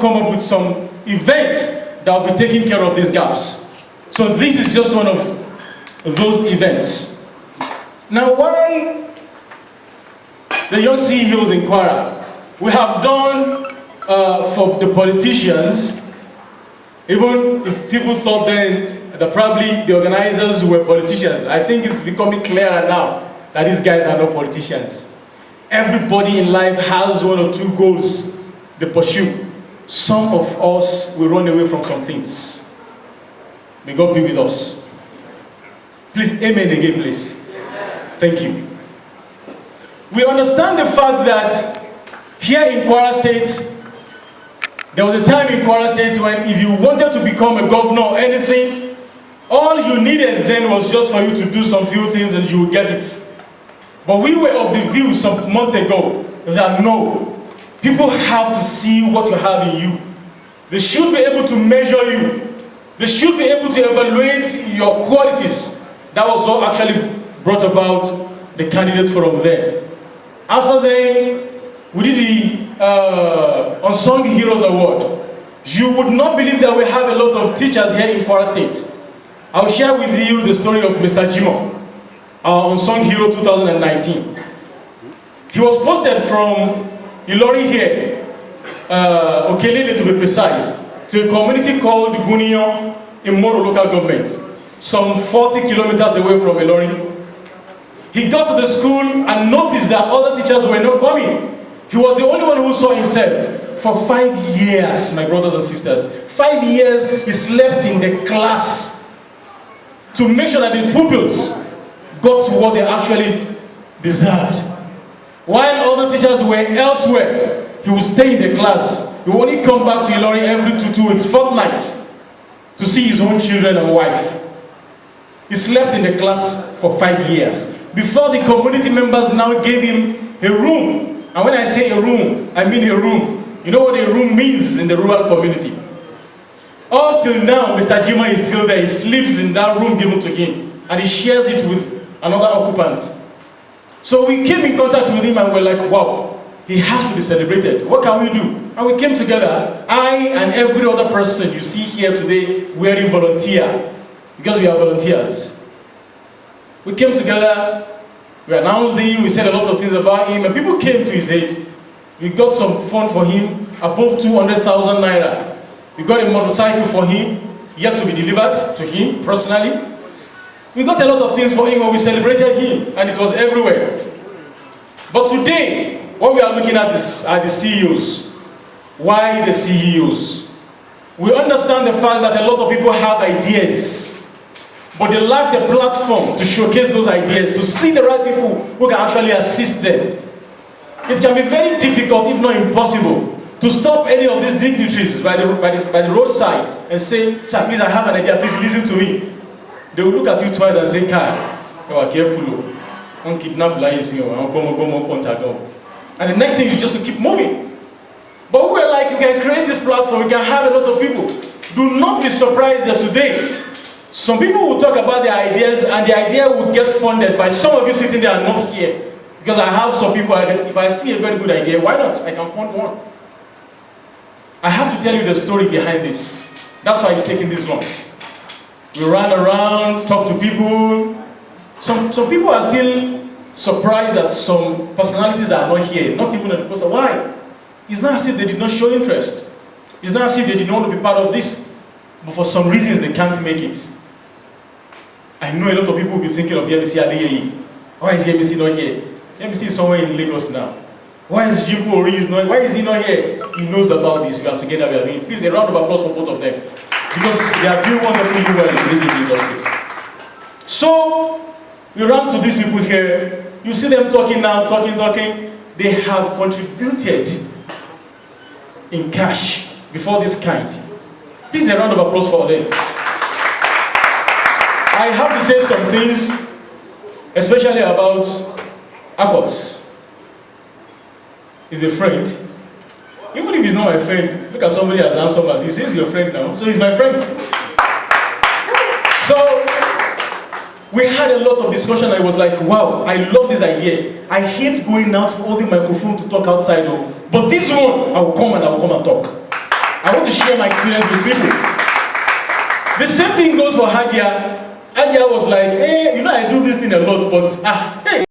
come up with some events that will be taking care of these gaps. So this is just one of those events. Now, why the Young CEOs in Kwara? We have done for the politicians, even if people thought then that probably the organizers were politicians. I think it's becoming clearer now that these guys are not politicians. Everybody in life has one or two goals they pursue. Some of us will run away from some things. May God be with us. Please, amen again, please. Thank you. We understand the fact that here in Kwara State, there was a time in Kwara State when if you wanted to become a governor or anything, all you needed then was just for you to do some few things and you would get it. But we were of the view some months ago that no, people have to see what you have in you. They should be able to measure you. They should be able to evaluate your qualities. That was what actually brought about the candidate forum there. After then, we did the Unsung Heroes Award. You would not believe that we have a lot of teachers here in Kwara State. I'll share with you the story of Mr. Jimo, our Unsung Hero 2019. He was posted from Ilori here, Okelele to be precise, to a community called Gunion in Moro local government, some 40 kilometers away from Ilori. He got to the school and noticed that other teachers were not coming. He was the only one who saw himself. For 5 years, my brothers and sisters, 5 years he slept in the class to make sure that the pupils got what they actually deserved. While other teachers were elsewhere, he would stay in the class. He would only come back to Ilori every 2 weeks, fortnight, to see his own children and wife. He slept in the class for 5 years. Before the community members now gave him a room. And when I say a room, I mean a room. You know what a room means in the rural community. Up till now, Mr. Jima is still there. He sleeps in that room given to him. And he shares it with another occupant. So we came in contact with him and we're like, wow, he has to be celebrated. What can we do? And we came together. I and every other person you see here today wearing volunteer. Because we are volunteers. We came together, we announced him, we said a lot of things about him, and people came to his aid. We got some fund for him, above 200,000 naira. We got a motorcycle for him, yet to be delivered to him personally. We got a lot of things for him when we celebrated him, and it was everywhere. But today, what we are looking at are the CEOs. Why the CEOs? We understand the fact that a lot of people have ideas, but they lack the platform to showcase those ideas, to see the right people who can actually assist them. It can be very difficult, if not impossible, to stop any of these dignitaries by the roadside and say, sir, please, I have an idea, please listen to me. They will look at you twice and say, Kai, you are careful. Don't kidnap lions, and the next thing is just to keep moving. But we were like, you can create this platform, we can have a lot of people. Do not be surprised that today, some people will talk about their ideas and the idea will get funded by some of you sitting there and not here. Because I have some people, if I see a very good idea, why not? I can fund one. I have to tell you the story behind this. That's why it's taking this long. We ran around, talked to people. Some people are still surprised that some personalities are not here, not even on the poster. Why? It's not as if they did not show interest. It's not as if they did not want to be part of this. But for some reasons, they can't make it. I know a lot of people will be thinking of Yemisi Adeyeye. Why is Yemisi not here? Yemisi is somewhere in Lagos now. Why is Jimbo Ori not? Why is he not here? He knows about this. We are together. We are doing. Please, a round of applause for both of them, because they are doing wonderfully well in the music industry. So we run to these people here. You see them talking now, talking. They have contributed in cash before this kind. Please, a round of applause for them. I have to say some things, especially about Akot. He's a friend. Even if he's not my friend, look at somebody as handsome as he says, your friend now, so he's my friend. So we had a lot of discussion. I was like, wow, I love this idea. I hate going out holding microphone to talk outside, but this one, I will come and talk. I want to share my experience with people. The same thing goes for Hadia. Hadia was like, hey, I do this thing a lot, but hey,